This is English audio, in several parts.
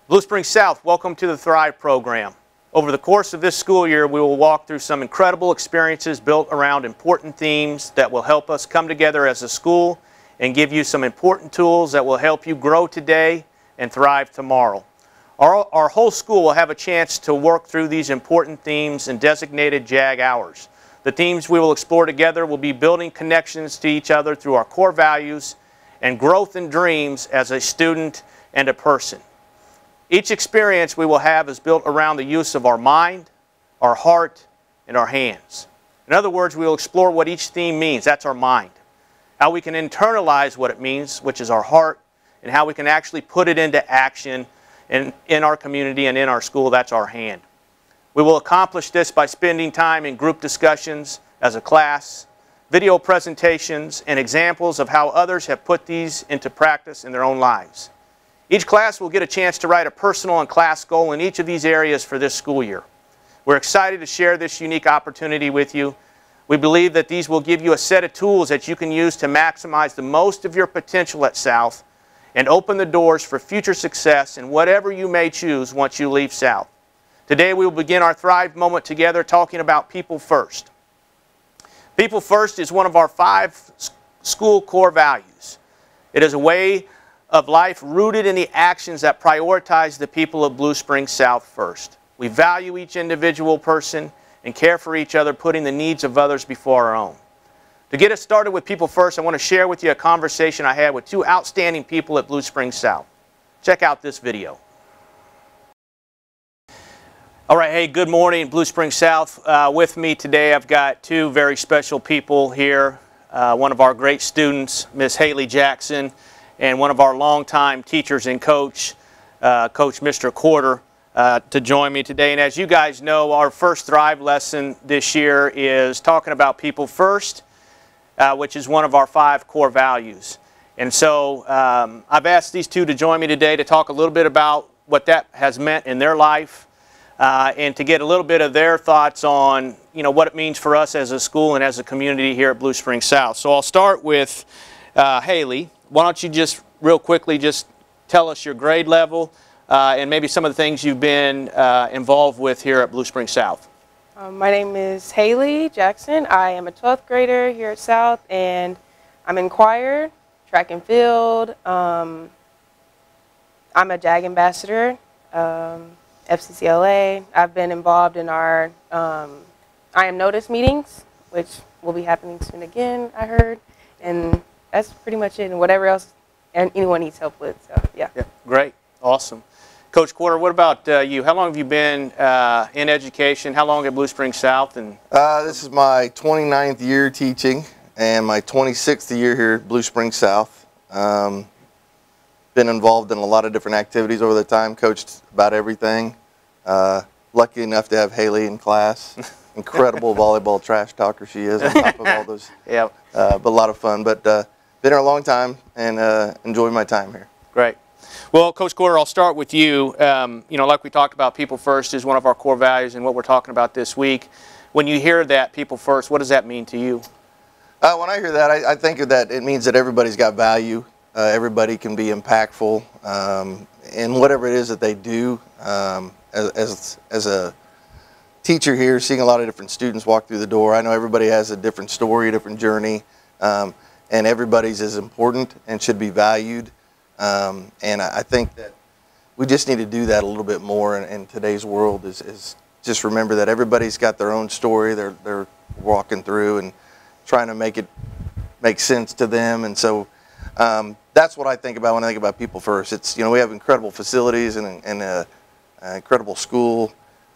Blue Springs South, welcome to the Thrive program. Over the course of this school year, we will walk through some incredible experiences built around important themes that will help us come together as a school and give you some important tools that will help you grow today and thrive tomorrow. Our whole school will have a chance to work through these important themes in designated JAG hours. The themes we will explore together will be building connections to each other through our core values and growth and dreams as a student and a person. Each experience we will have is built around the use of our mind, our heart, and our hands. In other words, we will explore what each theme means. That's our mind. How we can internalize what it means, which is our heart, and how we can actually put it into action in our community and in our school. That's our hand. We will accomplish this by spending time in group discussions as a class, video presentations, and examples of how others have put these into practice in their own lives. Each class will get a chance to write a personal and class goal in each of these areas for this school year. We're excited to share this unique opportunity with you. We believe that these will give you a set of tools that you can use to maximize the most of your potential at South and open the doors for future success in whatever you may choose once you leave South. Today we will begin our Thrive moment together talking about people first. People first is one of our 5 school core values. It is a way of life rooted in the actions that prioritize the people of Blue Springs South first. We value each individual person and care for each other, putting the needs of others before our own. To get us started with people first, I want to share with you a conversation I had with 2 outstanding people at Blue Springs South. Check out this video. All right, hey, good morning, Blue Springs South. With me today, I've got 2 very special people here. One of our great students, Miss Haley Jackson, and one of our longtime teachers and coach, Mr. Quarter, to join me today. And as you guys know, our first Thrive lesson this year is talking about people first, which is one of our 5 core values. And so I've asked these 2 to join me today to talk a little bit about what that has meant in their life and to get a little bit of their thoughts on what it means for us as a school and as a community here at Blue Springs South. So I'll start with Haley. Why don't you just real quickly just tell us your grade level and maybe some of the things you've been involved with here at Blue Springs South. My name is Haley Jackson. I am a 12th grader here at South, and I'm in choir, track and field. I'm a JAG ambassador, FCCLA. I've been involved in our I Am Noticed meetings, which will be happening soon again, I heard. And that's pretty much it, and whatever else anyone needs help with. So, yeah. Great. Awesome. Coach Quarter, what about you? How long have you been in education? How long at Blue Springs South? And this is my 29th year teaching and my 26th year here at Blue Springs South. Been involved in a lot of different activities over the time, coached about everything. Lucky enough to have Haley in class. Incredible volleyball trash talker she is on top of all those. Yeah. But a lot of fun. But been here a long time and enjoy my time here. Great. Well, Coach Quarter, I'll start with you. Like we talked about, people first is one of our core values and what we're talking about this week. When you hear that, people first, what does that mean to you? When I hear that, I think that it means that everybody's got value. Everybody can be impactful in whatever it is that they do. As a teacher here, seeing a lot of different students walk through the door, I know everybody has a different story, a different journey, and everybody's is important and should be valued. And I think that we just need to do that a little bit more in today's world is just remember that everybody's got their own story they're walking through and trying to make it make sense to them. And so that's what I think about when I think about people first. It's, we have incredible facilities and an incredible school,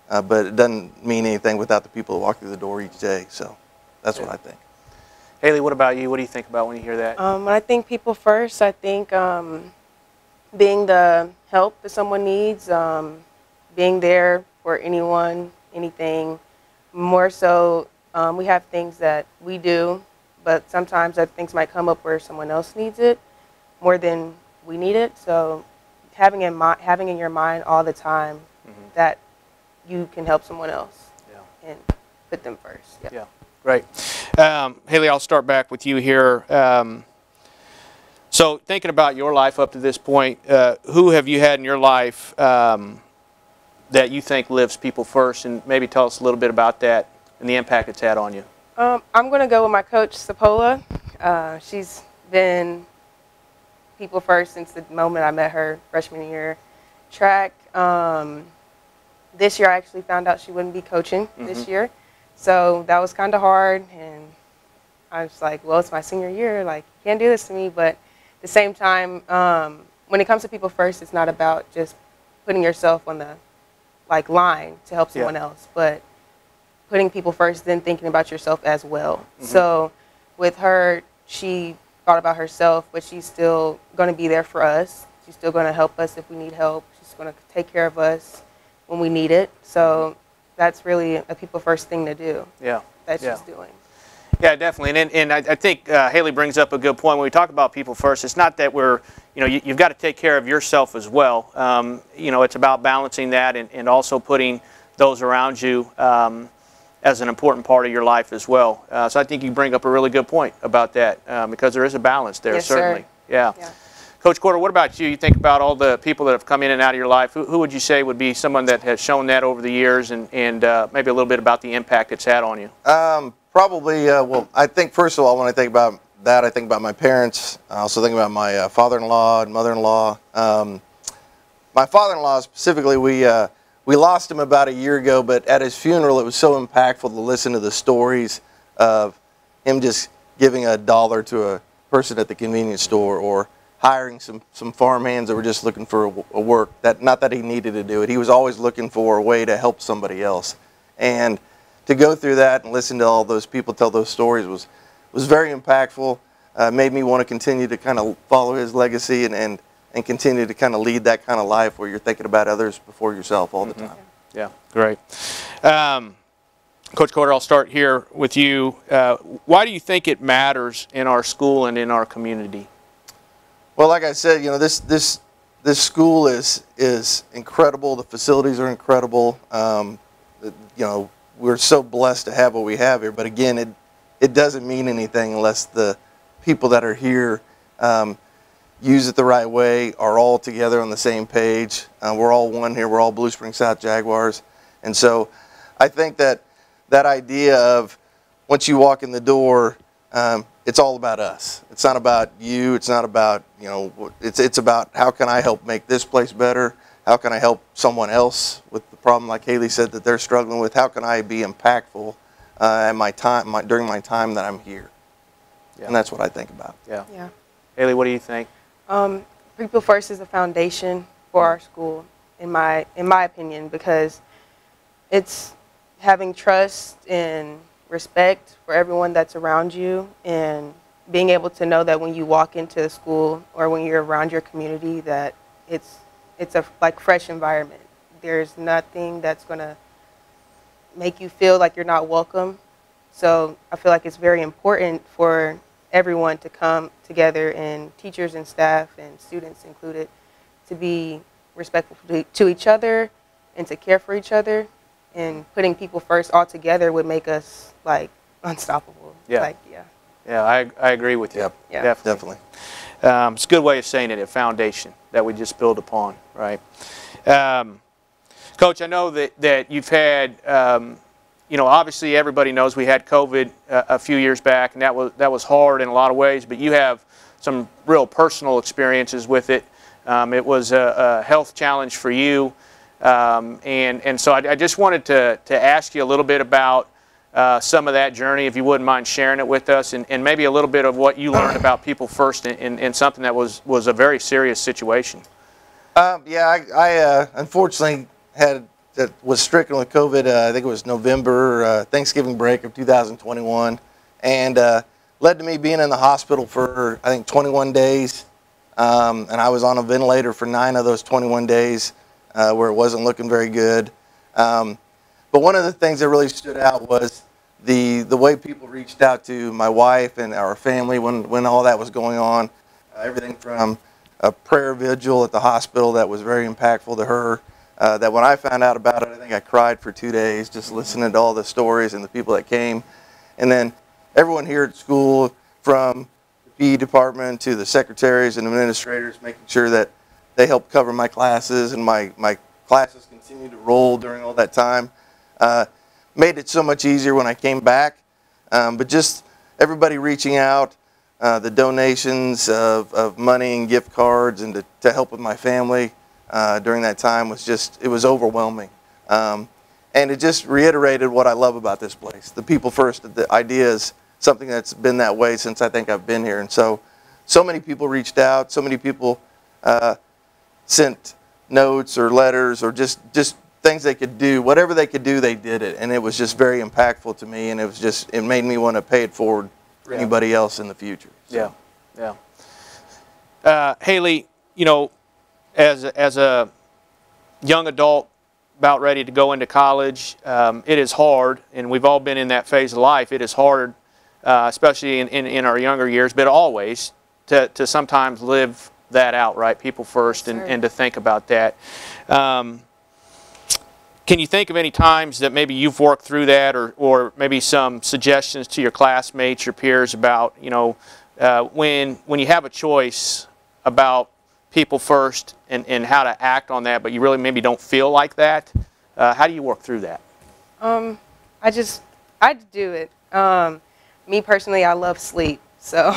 but it doesn't mean anything without the people that walk through the door each day. So that's what I think. Haley, what about you? What do you think about when you hear that? When I think people first, I think being the help that someone needs, being there for anyone, anything. More so, we have things that we do, but sometimes that things might come up where someone else needs it more than we need it. So having in your mind all the time that you can help someone else and put them first. Yeah. Great. Haley, I'll start back with you here. So thinking about your life up to this point, who have you had in your life that you think lives people first, and maybe tell us a little bit about that and the impact it's had on you? I'm going to go with my coach, Sapola. She's been people first since the moment I met her freshman year. Track, this year I actually found out she wouldn't be coaching this year. So that was kind of hard, and I was like, well, it's my senior year, like, you can't do this to me. But at the same time, when it comes to people first, it's not about just putting yourself on the line to help someone else, but putting people first, then thinking about yourself as well. So with her, she thought about herself, but she's still going to be there for us. She's still going to help us if we need help. She's going to take care of us when we need it. So that's really a people first thing to do. Yeah. That she's doing. Yeah, definitely. And I think Haley brings up a good point. When we talk about people first, it's not that we're, you've got to take care of yourself as well. It's about balancing that and also putting those around you as an important part of your life as well. So I think you bring up a really good point about that because there is a balance there, Yes, certainly. sir. Yeah. Yeah. Coach Corder, what about you? You think about all the people that have come in and out of your life. Who would you say would be someone that has shown that over the years, and maybe a little bit about the impact it's had on you? Probably, well, I think first of all, when I think about that, I think about my parents. I also think about my father-in-law and mother-in-law. My father-in-law specifically, we lost him about a year ago, but at his funeral, it was so impactful to listen to the stories of him just giving $1 to a person at the convenience store, or hiring some farm hands that were just looking for a work. Not that he needed to do it. He was always looking for a way to help somebody else. And to go through that and listen to all those people tell those stories was very impactful. Made me want to continue to kind of follow his legacy and continue to kind of lead that kind of life where you're thinking about others before yourself all the time. Yeah, great. Coach Corder, I'll start here with you. Why do you think it matters in our school and in our community? Well, like I said, this school is incredible. The facilities are incredible. We're so blessed to have what we have here. But again, it doesn't mean anything unless the people that are here use it the right way, are all together on the same page. We're all one here. We're all Blue Springs South Jaguars. And so I think that idea of once you walk in the door, it's all about us. It's not about you. It's not about, it's about how can I help make this place better? How can I help someone else with the problem, like Haley said, that they're struggling with? How can I be impactful during my time that I'm here? Yeah. And that's what I think about. Yeah. Yeah. Haley, what do you think? People First is a foundation for our school, in my opinion, because it's having trust and respect for everyone that's around you, and being able to know that when you walk into a school or when you're around your community that it's a fresh environment. There's nothing that's going to make you feel like you're not welcome. So I feel like it's very important for everyone to come together, and teachers and staff and students included, to be respectful to each other and to care for each other. And putting people first all together would make us unstoppable. Yeah. Yeah, I agree with you. Yep. Yeah. Definitely. It's a good way of saying it, a foundation that we just build upon, right? Coach, I know that you've had, obviously everybody knows we had COVID a few years back, and that was hard in a lot of ways, but you have some real personal experiences with it. It was a health challenge for you. And so I just wanted to ask you a little bit about some of that journey, if you wouldn't mind sharing it with us, and maybe a little bit of what you learned about people first in something that was a very serious situation. I unfortunately was stricken with COVID. I think it was November, Thanksgiving break of 2021, and led to me being in the hospital for, I think, 21 days. And I was on a ventilator for 9 of those 21 days. Where it wasn't looking very good. But one of the things that really stood out was the way people reached out to my wife and our family when all that was going on. Everything from a prayer vigil at the hospital that was very impactful to her. That when I found out about it, I think I cried for 2 days just listening to all the stories and the people that came. And then everyone here at school, from the PE department to the secretaries and administrators, making sure that they help cover my classes and my classes continue to roll during all that time. Made it so much easier when I came back, but just everybody reaching out, the donations of money and gift cards and to help with my family during that time was just, it was overwhelming. And it just reiterated what I love about this place. The people first, the idea is something that's been that way since I think I've been here. And so many people reached out, so many people sent notes or letters or just things they could do. Whatever they could do, they did it. And it was just very impactful to me, and it was just, it made me want to pay it forward for anybody else in the future. So. Yeah. Haley, you know, as a young adult about ready to go into college, it is hard, and we've all been in that phase of life. It is hard, especially in our younger years, but always, to sometimes live that out, right? People first, and to think about that. Can you think of any times that maybe you've worked through that, or maybe some suggestions to your classmates, your peers about, you know, when you have a choice about people first and how to act on that, but you really maybe don't feel like that? How do you work through that? I do it. Me personally, I love sleep, so.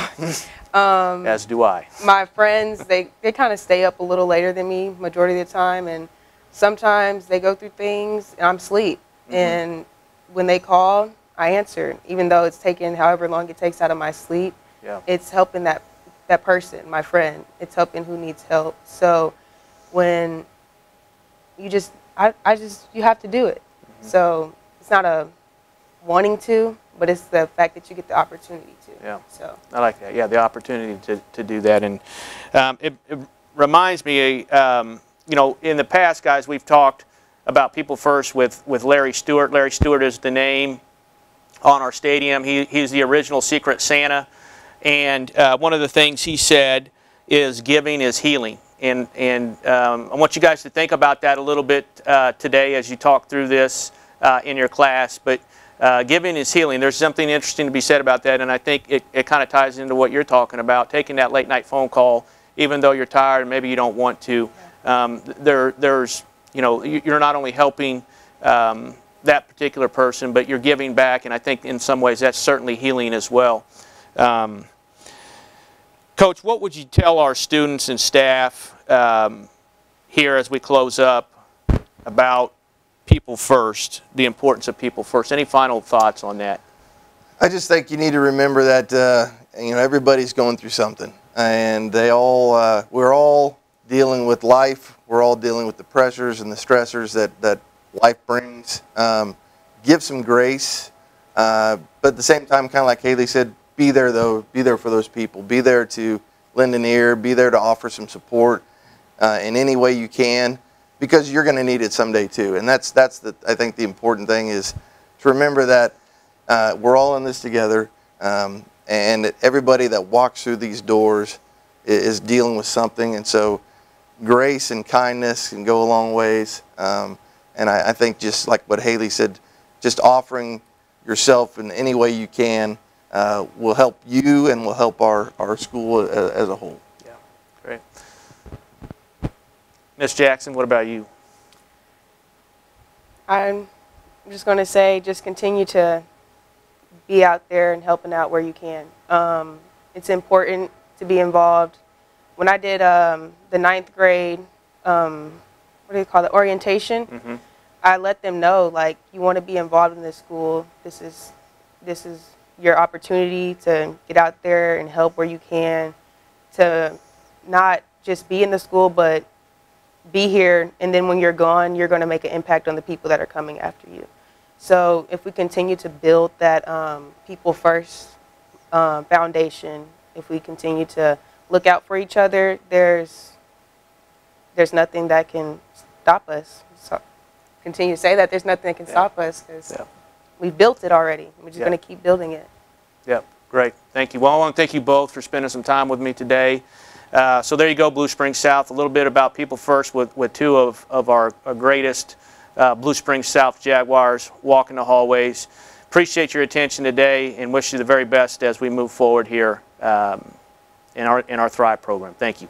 As do I. My friends, they kind of stay up a little later than me majority of the time, and sometimes they go through things and I'm asleep. And when they call, I answer, even though it's taken however long it takes out of my sleep. It's helping that person, my friend. It's helping who needs help. So when you just, you have to do it. So it's not a wanting to, but it's the fact that you get the opportunity to. Yeah. So I like that. Yeah, the opportunity to do that. And it reminds me, you know, in the past, guys, we've talked about People First with Larry Stewart. Larry Stewart is the name on our stadium. He's the original Secret Santa. And one of the things he said is giving is healing. And I want you guys to think about that a little bit today as you talk through this in your class. But giving is healing. There's something interesting to be said about that, and I think it kind of ties into what you're talking about, taking that late night phone call, even though you're tired and maybe you don't want to. There's, you know, you're not only helping that particular person, but you're giving back, and I think in some ways that's certainly healing as well. Coach, what would you tell our students and staff here as we close up about people first, the importance of people first? Any final thoughts on that? I just think you need to remember that you know, everybody's going through something, and we're all dealing with life. We're all dealing with the pressures and the stressors that life brings. Give some grace, but at the same time, kind of like Haley said, be there though. Be there for those people. Be there to lend an ear. Be there to offer some support in any way you can, because you're going to need it someday too. And that's I think the important thing is to remember that we're all in this together, and everybody that walks through these doors is dealing with something, and so grace and kindness can go a long ways. And I think just like what Haley said, just offering yourself in any way you can will help you and will help our school as a whole. Yeah, great. Ms. Jackson, what about you? I'm just going to say, just continue to be out there and helping out where you can. It's important to be involved. When I did the 9th grade, what do you call it, orientation, I let them know, like, you want to be involved in this school. This is your opportunity to get out there and help where you can, to not just be in the school, but be here, and then when you're gone, you're going to make an impact on the people that are coming after you. So if we continue to build that people first foundation, if we continue to look out for each other, there's nothing that can stop us. So continue to say that there's nothing that can stop us, because we've built it already. We're just going to keep building it. Yep, great. Thank you. Well, I want to thank you both for spending some time with me today. So there you go, Blue Springs South, a little bit about People First with two of our greatest Blue Springs South Jaguars walking the hallways. Appreciate your attention today and wish you the very best as we move forward here in our Thrive program. Thank you.